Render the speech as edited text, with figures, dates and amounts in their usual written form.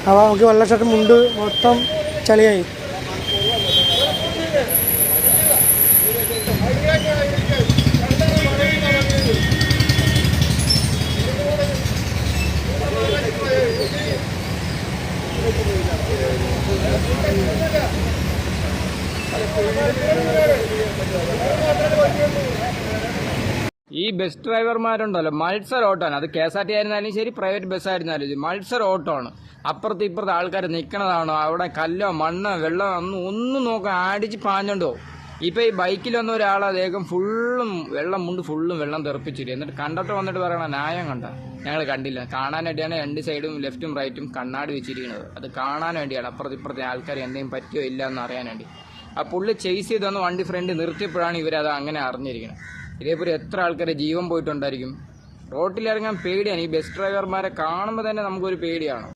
അപ്പോൾ നമുക്ക് വെള്ള ഷർട്ട് മുണ്ട് മൊത്തം ചളിയായി. ഈ ബസ് ഡ്രൈവർമാരുണ്ടല്ലോ മത്സര ഓട്ടമാണ്. അത് KSRT ആയിരുന്നാലും ശരി, പ്രൈവറ്റ് ബസ് ആയിരുന്നാലും ശരി, മത്സര ഓട്ടമാണ്. അപ്പുറത്ത് ഇപ്പുറത്ത് ആൾക്കാർ നിൽക്കണതാണോ, അവിടെ കല്ലോ മണ്ണോ വെള്ളം ഒന്നും നോക്കാൻ അടിച്ച് പാഞ്ഞോണ്ടോ. ഇപ്പൊ ഈ ബൈക്കിൽ വന്ന ഒരാളെ അദ്ദേഹം ഫുള്ളും വെള്ളം തെറിപ്പിച്ചിട്ട്, എന്നിട്ട് കണ്ടക്ടർ വന്നിട്ട് പറയണ ന്യായം കണ്ട ഞങ്ങൾ കണ്ടില്ല. കാണാൻ വേണ്ടിയാണ് രണ്ട് സൈഡും ലെഫ്റ്റും റൈറ്റും കണ്ണാടി വെച്ചിരിക്കുന്നത്. അത് കാണാൻ വേണ്ടിയാണ്, അപ്പുറത്ത് ഇപ്പുറത്തെ ആൾക്കാർ എന്തെങ്കിലും പറ്റിയോ ഇല്ല എന്ന് അറിയാൻ വേണ്ടി. ആ പുള്ളി ചേസ് ചെയ്ത് വന്ന് വണ്ടി ഫ്രണ്ട് നിർത്തിയപ്പോഴാണ് ഇവരത് അങ്ങനെ അറിഞ്ഞിരിക്കുന്നത്. ഇതേപോലെ എത്ര ആൾക്കാരെ ജീവൻ പോയിട്ടുണ്ടായിരിക്കും. റോട്ടിലിറങ്ങാൻ പേടിയാണ്. ഈ ബസ് ഡ്രൈവർമാരെ കാണുമ്പോൾ തന്നെ നമുക്കൊരു പേടിയാണ്.